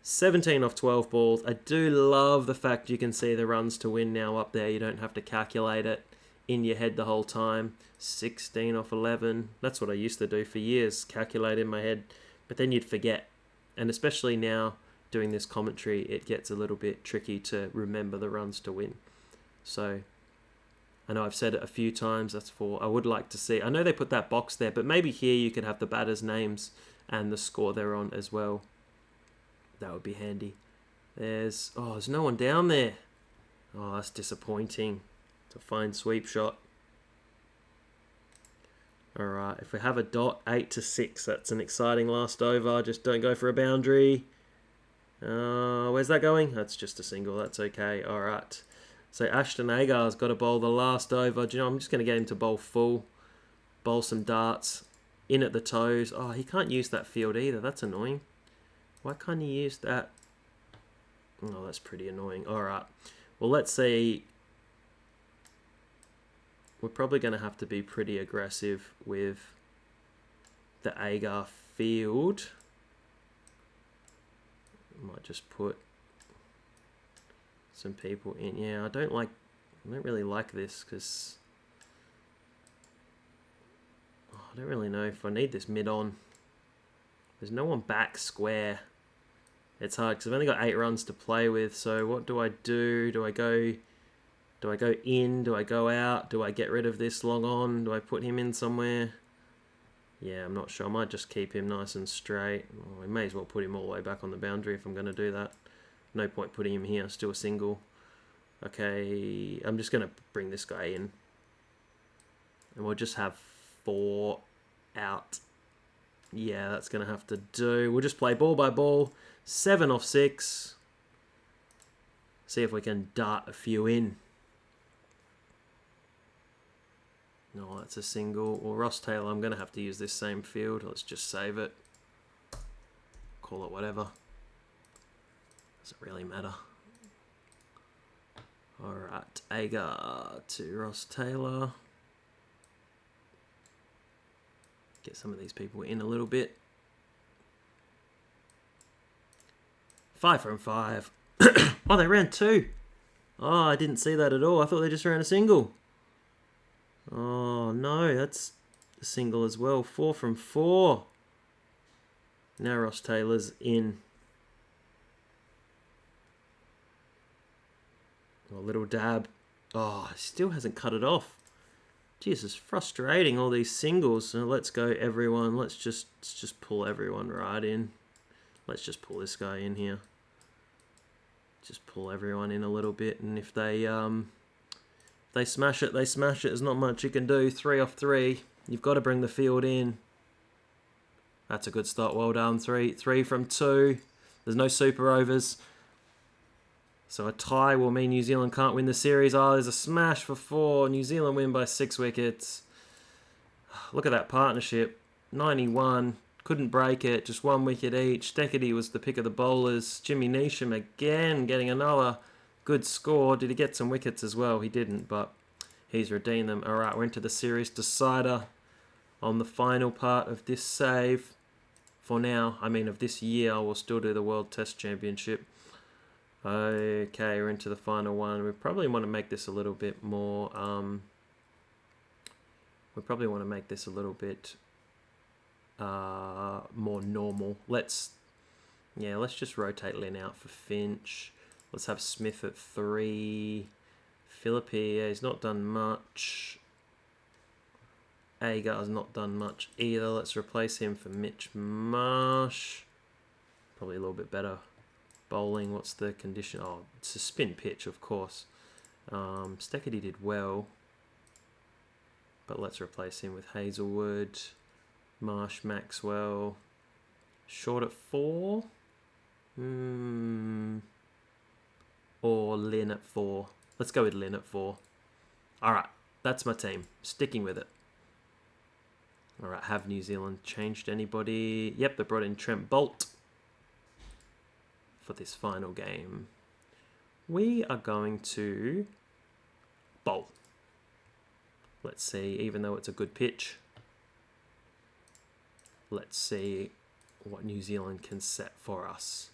17 off 12 balls. I do love the fact you can see the runs to win now up there. You don't have to calculate it in your head the whole time. 16 off 11. That's what I used to do for years, calculate in my head. But then you'd forget. And especially now, doing this commentary, it gets a little bit tricky to remember the runs to win. So, I know I've said it a few times. I would like to see. I know they put that box there, but maybe here you could have the batters' names and the score they're on as well. That would be handy. There's no one down there. Oh, that's disappointing. It's a fine sweep shot. Alright, if we have a dot, 8 to 6. That's an exciting last over. Just don't go for a boundary. Where's that going? That's just a single. That's okay. Alright. So Ashton Agar's got to bowl the last over. Do you know, I'm just going to get him to bowl full. Bowl some darts. In at the toes. Oh, he can't use that field either. That's annoying. Why can't he use that? Oh, that's pretty annoying. Alright. Well, let's see. We're probably going to have to be pretty aggressive with the Agar field. Might just put some people in. Yeah, I don't really like this because I don't really know if I need this mid-on. There's no one back square. It's hard because I've only got 8 runs to play with. So what do I do? Do I go in? Do I go out? Do I get rid of this long on? Do I put him in somewhere? Yeah, I'm not sure. I might just keep him nice and straight. I may as well put him all the way back on the boundary if I'm going to do that. No point putting him here. Still a single. Okay, I'm just going to bring this guy in. And we'll just have 4 out. Yeah, that's going to have to do. We'll just play ball by ball. 7 off 6. See if we can dart a few in. No, that's a single. Well, Ross Taylor, I'm going to have to use this same field. Let's just save it. Call it whatever. Doesn't really matter. Alright, Agar to Ross Taylor. Get some of these people in a little bit. 5 from 5. Oh, they ran 2. Oh, I didn't see that at all. I thought they just ran a single. Oh, no, that's a single as well. 4 from 4. Now Ross Taylor's in. A little dab. Oh, still hasn't cut it off. Jesus, frustrating, all these singles. So let's go, everyone. Let's just pull everyone right in. Let's just pull this guy in here. Just pull everyone in a little bit, and if they smash it, they smash it. There's not much you can do. 3 off 3. You've got to bring the field in. That's a good start. Well done. 3 from 2. There's no super overs. So a tie will mean New Zealand can't win the series. Oh, there's a smash for 4. New Zealand win by 6 wickets. Look at that partnership. 91. Couldn't break it. Just 1 wicket each. Steketee was the pick of the bowlers. Jimmy Neesham again getting another good score. Did he get some wickets as well? He didn't, but he's redeemed them. All right, we're into the series decider on the final part of this save. For now, I mean of this year, we'll still do the World Test Championship. Okay, we're into the final one. We probably want to make this a little bit more... we probably want to make this a little bit more normal. Let's just rotate Lynn out for Finch. Let's have Smith at 3. Philippi, he's not done much. Agar's not done much either. Let's replace him for Mitch Marsh. Probably a little bit better bowling. What's the condition? Oh, it's a spin pitch, of course. Steketee did well, but let's replace him with Hazelwood. Marsh, Maxwell. Short at 4. Or Lynn at 4. Let's go with Lynn at 4. Alright, that's my team. Sticking with it. Alright, have New Zealand changed anybody? Yep, they brought in Trent Bolt for this final game. We are going to bowl. Let's see, even though it's a good pitch, let's see what New Zealand can set for us.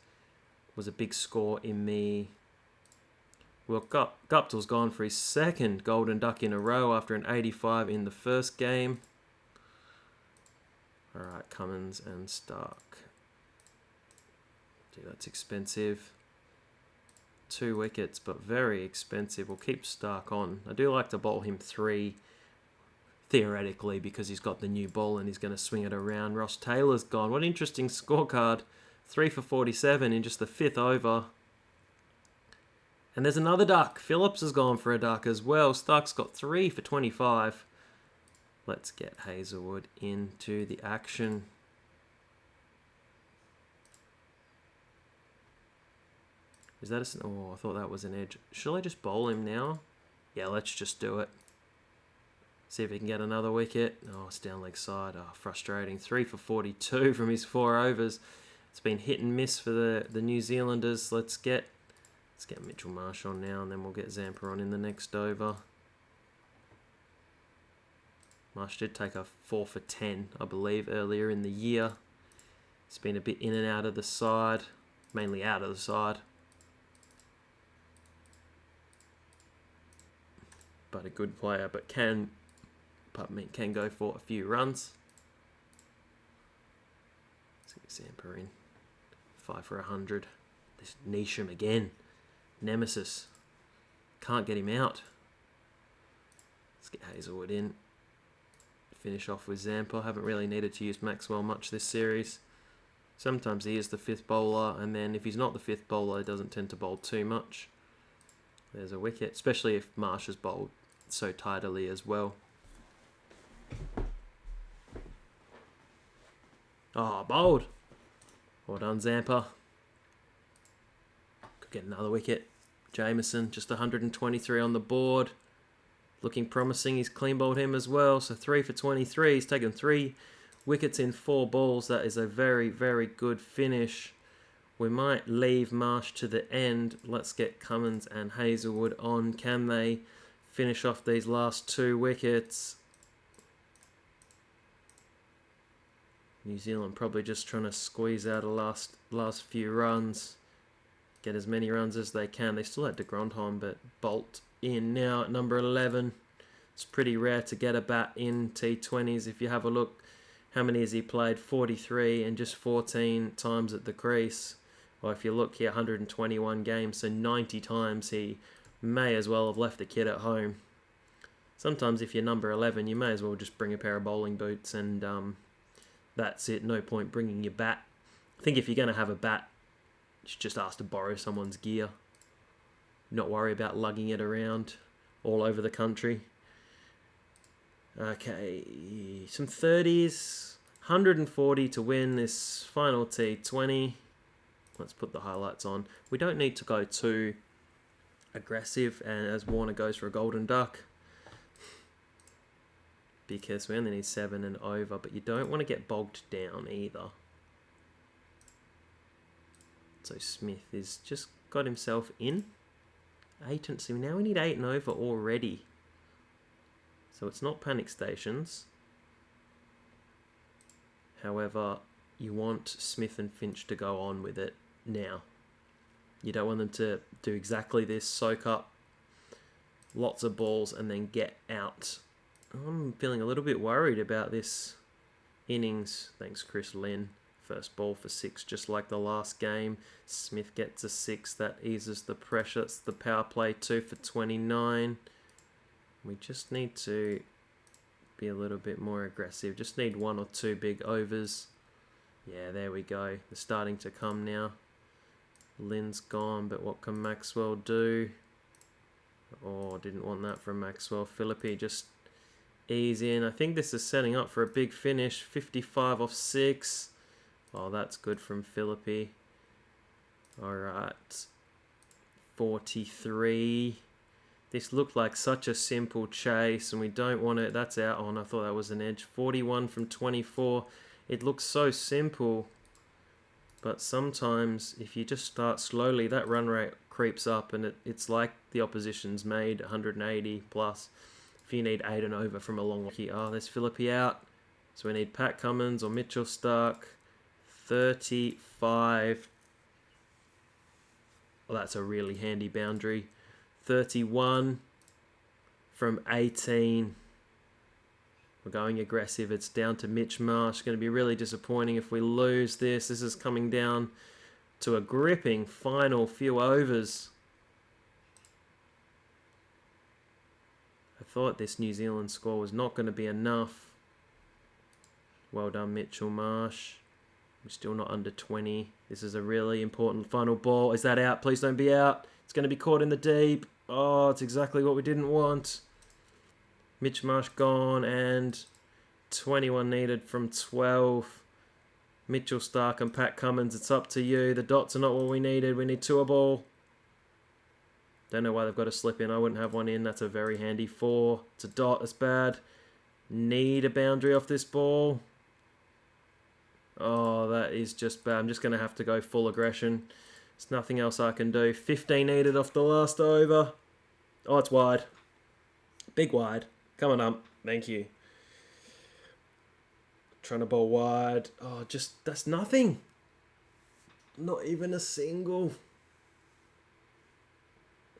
It was a big score in the... Well, Guptill's gone for his 2nd golden duck in a row after an 85 in the first game. Alright, Cummins and Stark. Dude, that's expensive. 2 wickets, but very expensive. We'll keep Stark on. I do like to bowl him 3, theoretically, because he's got the new ball and he's going to swing it around. Ross Taylor's gone. What an interesting scorecard. 3 for 47 in just the 5th over. And there's another duck. Phillips has gone for a duck as well. Stark's got 3 for 25. Let's get Hazelwood into the action. Is that a... Oh, I thought that was an edge. Shall I just bowl him now? Yeah, let's just do it. See if he can get another wicket. Oh, it's down leg side. Oh, frustrating. 3 for 42 from his 4 overs. It's been hit and miss for the New Zealanders. Let's get Mitchell Marsh on now, and then we'll get Zampa on in the next over. Marsh did take a 4 for 10, I believe, earlier in the year. He's been a bit in and out of the side, mainly out of the side. But a good player, but can go for a few runs. Let's get Zampa in. 5 for 100. This Neesham again. Nemesis. Can't get him out. Let's get Hazelwood in. Finish off with Zampa. Haven't really needed to use Maxwell much this series. Sometimes he is the 5th bowler, and then if he's not the 5th bowler, he doesn't tend to bowl too much. There's a wicket, especially if Marsh has bowled so tidily as well. Oh, bowled. Well done, Zampa. Could get another wicket. Jameson, just 123 on the board. Looking promising. He's clean bowled him as well. So 3 for 23. He's taken 3 wickets in 4 balls. That is a very, very good finish. We might leave Marsh to the end. Let's get Cummins and Hazelwood on. Can they finish off these last 2 wickets? New Zealand probably just trying to squeeze out a last few runs. get as many runs as they can. They still had de Grandhomme, but Bolt in now at number 11. It's pretty rare to get a bat in T20s. If you have a look, how many has he played? 43 and just 14 times at the crease. Or if you look here, 121 games, so 90 times he may as well have left the kid at home. Sometimes if you're number 11, you may as well just bring a pair of bowling boots and that's it. No point bringing your bat. I think if you're going to have a bat, you should just ask to borrow someone's gear. Not worry about lugging it around all over the country. Okay, some 30s. 140 to win this final T20. Let's put the highlights on. We don't need to go too aggressive, and as Warner goes for a golden duck, because we only need 7 and over, but you don't want to get bogged down either. So Smith has just got himself in. 8 and so now we need 8 and over already. So it's not panic stations. However, you want Smith and Finch to go on with it now. You don't want them to do exactly this, soak up lots of balls and then get out. I'm feeling a little bit worried about this innings. Thanks, Chris Lynn. First ball for 6, just like the last game. Smith gets a 6. That eases the pressure. It's the power play 2 for 29. We just need to be a little bit more aggressive. Just need 1 or 2 big overs. Yeah, there we go. They're starting to come now. Lynn's gone, but what can Maxwell do? Oh, didn't want that from Maxwell. Philippi just ease in. I think this is setting up for a big finish. 55 off 6. Oh, that's good from Philippi. Alright. 43. This looked like such a simple chase, and we don't want it. That's out on. I thought that was an edge. 41 from 24. It looks so simple, but sometimes if you just start slowly, that run rate creeps up, and it's like the opposition's made 180 plus. If you need 8 and over from a long walk here. Oh, there's Philippi out. So we need Pat Cummins or Mitchell Stark. 35. Well, that's a really handy boundary. 31 from 18. We're going aggressive. It's down to Mitch Marsh. Going to be really disappointing if we lose this. This is coming down to a gripping final few overs. I thought this New Zealand score was not going to be enough. Well done, Mitchell Marsh. We're still not under 20. This is a really important final ball. Is that out? Please don't be out. It's going to be caught in the deep. Oh, it's exactly what we didn't want. Mitch Marsh gone, and 21 needed from 12. Mitchell Stark and Pat Cummins, it's up to you. The dots are not what we needed. We need 2 a ball. Don't know why they've got a slip in. I wouldn't have one in. That's a very handy 4. It's a dot. That's bad. Need a boundary off this ball. Oh, that is just bad. I'm just going to have to go full aggression. There's nothing else I can do. 15 needed off the last over. Oh, it's wide. Big wide. Coming up. Thank you. Trying to bowl wide. Oh, just, that's nothing. Not even a single.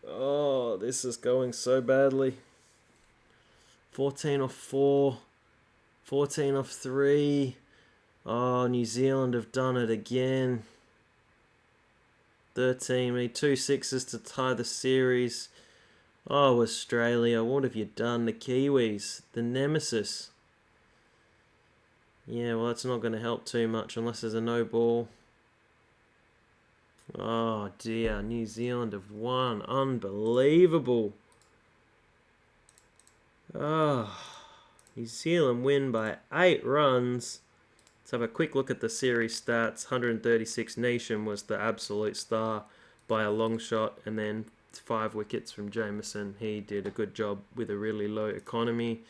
Oh, this is going so badly. 14 off 4. 14 off 3. Oh, New Zealand have done it again. 13. We need 2 sixes to tie the series. Oh, Australia, what have you done? The Kiwis, the nemesis. Yeah, well, that's not going to help too much unless there's a no ball. Oh, dear. New Zealand have won. Unbelievable. Oh, New Zealand win by 8 runs. Let's have a quick look at the series stats. 136. Nation was the absolute star by a long shot, and then 5 wickets from Jameson. He did a good job with a really low economy.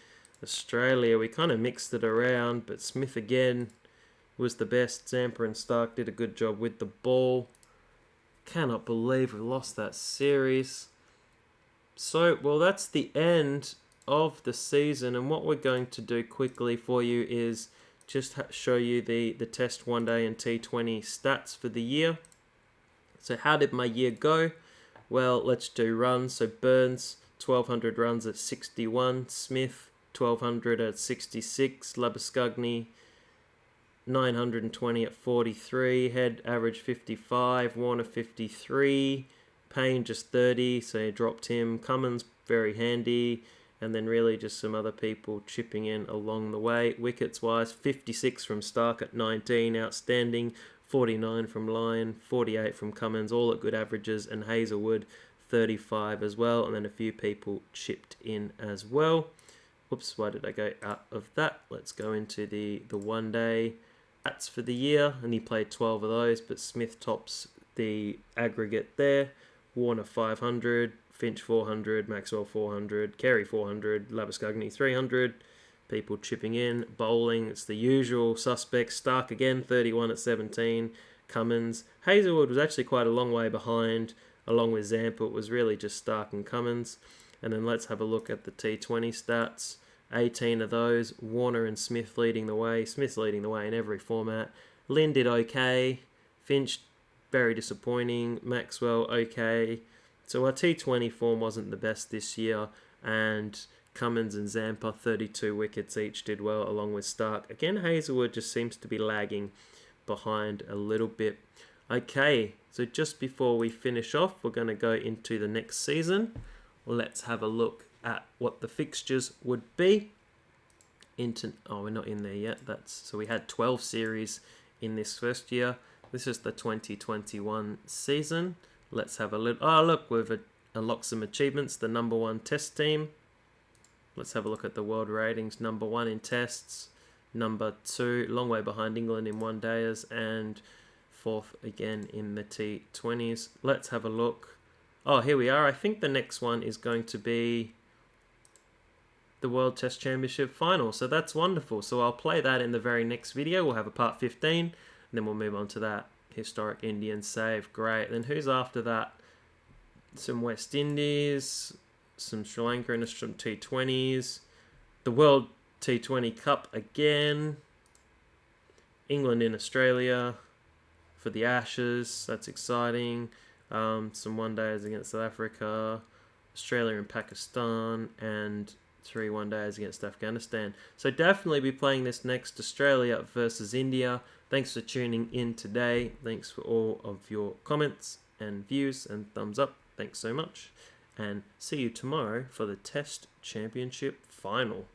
Australia, we kind of mixed it around, but Smith again was the best. Zampa and Stark did a good job with the ball. Cannot believe we lost that series. So, well, that's the end of the season, and what we're going to do quickly for you is just show you the Test 1 Day and T20 stats for the year. So how did my year go? Well, let's do runs. So Burns, 1,200 runs at 61. Smith, 1,200 at 66. Labuschagne, 920 at 43. Head average 55. Warner 53. Payne just 30, so he dropped him. Cummins very handy, and then really just some other people chipping in along the way. Wickets wise, 56 from Stark at 19, outstanding. 49 from Lyon, 48 from Cummins, all at good averages, and Hazelwood 35 as well, and then a few people chipped in as well. Oops, why did I go out of that? Let's go into the one day stats for the year, and he played 12 of those, but Smith tops the aggregate there. Warner 500, Finch 400, Maxwell 400, Carey 400, Labuschagne 300. People chipping in. Bowling, it's the usual suspects. Stark again, 31 at 17. Cummins. Hazelwood was actually quite a long way behind, along with Zampa. It was really just Stark and Cummins. And then let's have a look at the T20 stats. 18 of those. Warner and Smith leading the way. Smith's leading the way in every format. Lynn did okay. Finch, very disappointing. Maxwell, okay. So our T20 form wasn't the best this year. And Cummins and Zampa, 32 wickets each, did well, along with Stark. Again, Hazelwood just seems to be lagging behind a little bit. Okay, so just before we finish off, we're going to go into the next season. Let's have a look at what the fixtures would be. We're not in there yet. So we had 12 series in this first year. This is the 2021 season. Let's have a look. Oh, look, we've unlocked some achievements. The #1 test team. Let's have a look at the world ratings. #1 in tests. #2, long way behind England in one days. And 4th again in the T20's. Let's have a look. Oh, here we are. I think the next one is going to be the World Test Championship final. So that's wonderful. So I'll play that in the very next video. We'll have a part 15. And then we'll move on to that. Historic Indian save. Great. Then who's after that? Some West Indies. Some Sri Lanka and some T20's. The World T20 Cup again. England in Australia for the Ashes. That's exciting. Some one-days against South Africa. Australia and Pakistan. And 3 one-days against Afghanistan. So definitely be playing this next, Australia versus India. Thanks for tuning in today. Thanks for all of your comments and views and thumbs up. Thanks so much. And see you tomorrow for the Test Championship Final.